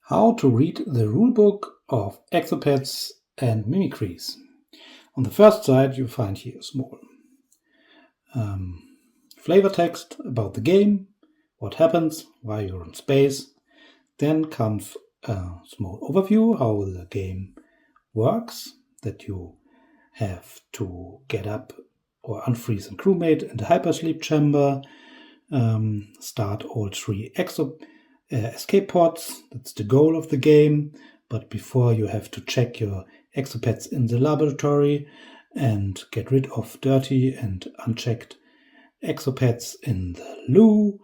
How to read the rulebook of exopets and mimicries. On the first side you find here a small flavor text about the game, what happens, why you're in space. Then comes a small overview how the game works, that you have to get up or unfreeze a crewmate in the hypersleep chamber, start all three escape pods. That's the goal of the game. But before, you have to check your exopets in the laboratory and get rid of dirty and unchecked exopets in the loo.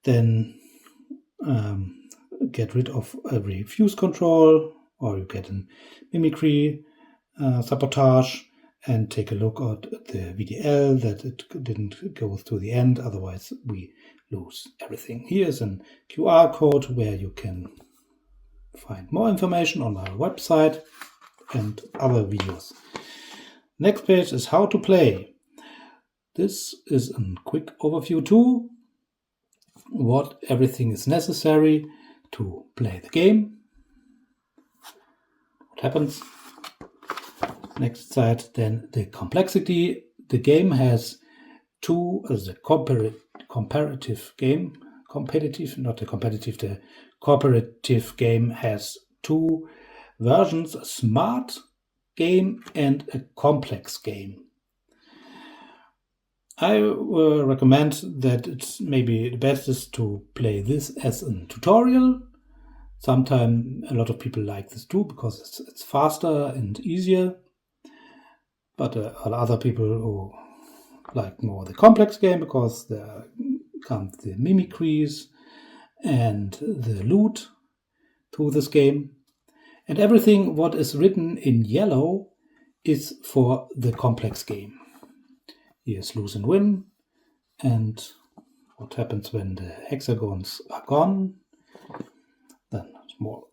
Then get rid of every fuse control, or you get a mimicry sabotage, and take a look at the VDL that it didn't go to the end, otherwise we lose everything. Here is a QR code where you can find more information on our website and other videos. Next page is how to play. This is a quick overview too, what everything is necessary to play the game. What happens? Next slide, then the complexity. The game has two, the cooperative game has two versions, a smart game and a complex game. I recommend that it's maybe the best is to play this as a tutorial. Sometimes a lot of people like this too because it's faster and easier. But other people who like more the complex game because there come the mimicries and the loot to this game. And everything what is written in yellow is for the complex game. Here's lose and win, and what happens when the hexagons are gone. Then more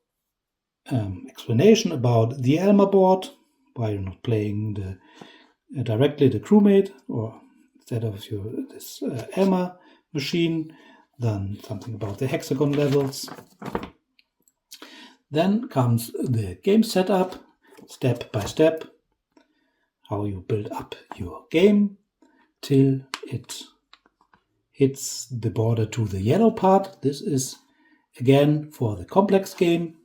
explanation about the Elmer board, why you're not playing directly the crewmate, or instead of this Elmer machine. Then something about the hexagon levels. Then comes the game setup, step by step, how you build up your game till it hits the border to the yellow part. This is again for the complex game.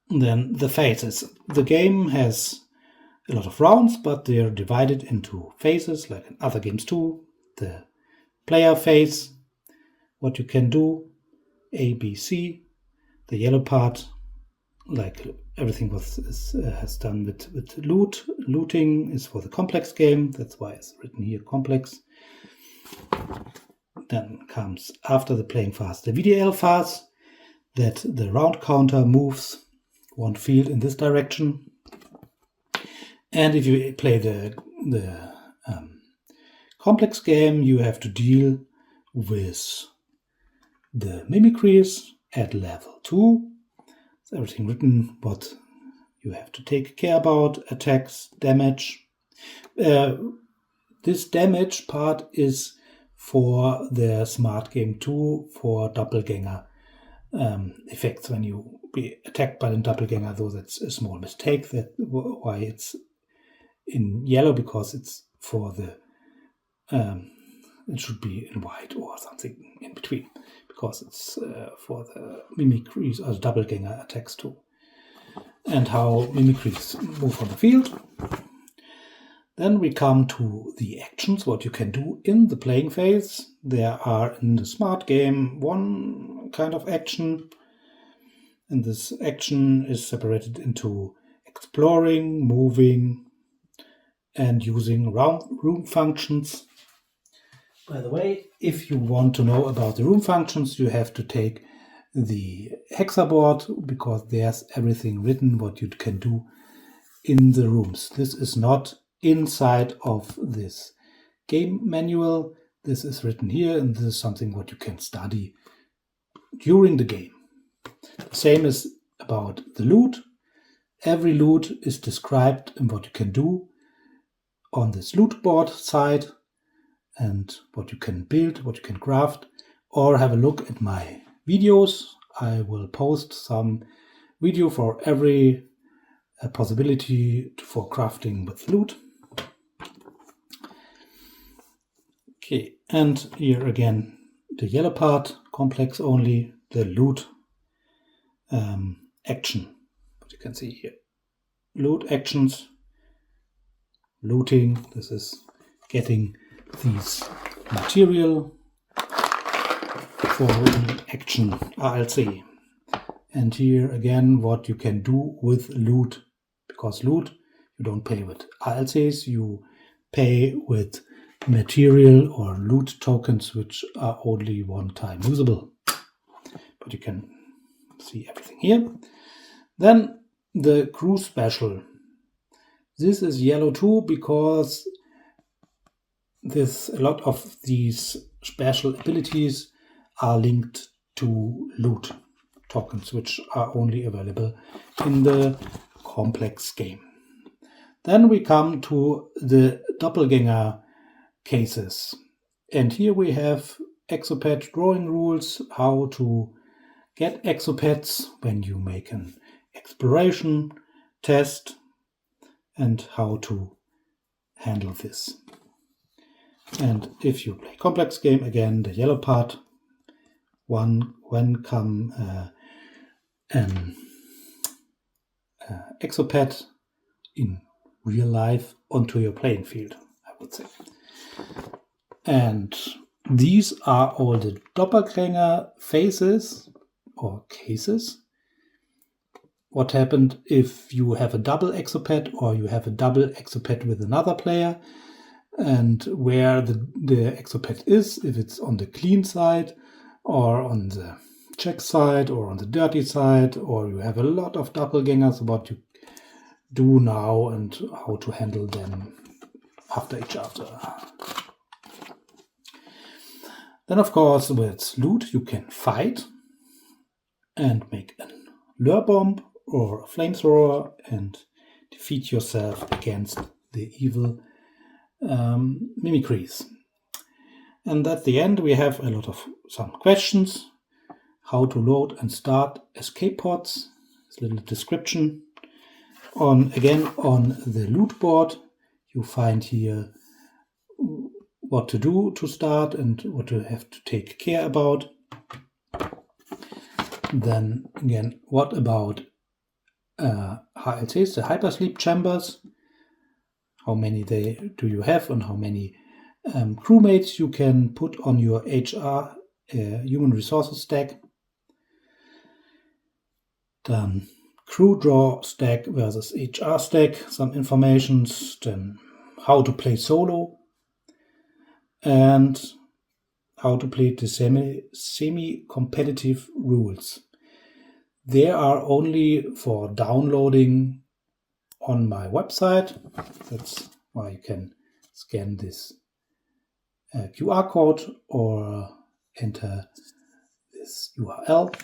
Then the phases. The game has a lot of rounds, but they are divided into phases like in other games too. The player phase, what you can do, A, B, C. The yellow part, like everything has done with looting, is for the complex game. That's why it's written here complex. Then comes, after the playing phase, the VDL phase, that the round counter moves one field in this direction. And if you play the complex game, you have to deal with the mimicries at level 2. It's everything written what you have to take care about, attacks, damage. This damage part is for the smart game 2 for doppelganger effects. When you be attacked by the doppelganger, though that's a small mistake, that why it's in yellow, because it's for the it should be in white or something in between, because it's for the mimicries or the doppelganger attacks too, and how mimicries move on the field. Then we come to the actions, what you can do in the playing phase. There are in the smart game one kind of action, and this action is separated into exploring, moving, and using room functions. By the way, if you want to know about the room functions, you have to take the hexaboard, because there's everything written what you can do in the rooms. This is not inside of this game manual. This is written here, and this is something what you can study during the game. The same is about the loot. Every loot is described and what you can do on this loot board side, and what you can build, what you can craft or have a look at my videos. I will post some video for every possibility for crafting with loot. Okay, and here again the yellow part, complex only, the loot action. What you can see here, loot actions, looting. This is getting these material for action RLC. And here again what you can do with loot, because loot you don't pay with RLCs, you pay with material or loot tokens which are only one time usable. But you can see everything here. Then the crew special. This is yellow too, because there's a lot of these special abilities are linked to loot tokens, which are only available in the complex game. Then we come to the doppelganger cases. And here we have exopet drawing rules, how to get exopets when you make an exploration test, and how to handle this. And if you play complex game, again the yellow part, when come an exopet in real life onto your playing field, I would say. And these are all the doppelganger phases or cases. What happened if you have a double exopet or you have a double exopet with another player, and where the exopet is, if it's on the clean side or on the check side or on the dirty side, or you have a lot of doppelgangers, what you do now and how to handle them after each other. Then of course with loot you can fight and make a lure bomb or a flamethrower and defeat yourself against the evil mimicries. And at the end we have a lot of some questions, how to load and start escape pods, a little description. Again on the loot board you find here what to do to start and what you have to take care about. Then again, what about HLCs, the hypersleep chambers, how many do you have and how many crewmates you can put on your HR human resources stack. Then crew draw stack versus HR stack, some informations, then how to play solo and how to play the semi-competitive rules. They are only for downloading on my website. That's why you can scan this QR code or enter this URL.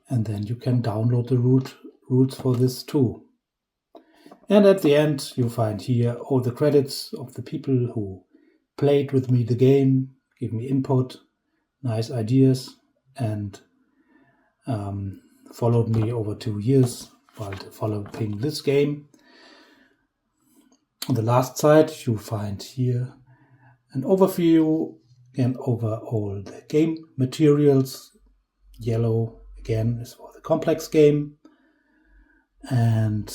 And then you can download the rules for this too. And at the end you find here all the credits of the people who played with me the game, give me input, nice ideas, and followed me over 2 years while developing this game. On the last side you find here an overview and over all the game materials. Yellow again is for the complex game, and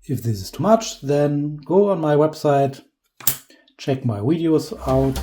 if this is too much then go on my website, check my videos out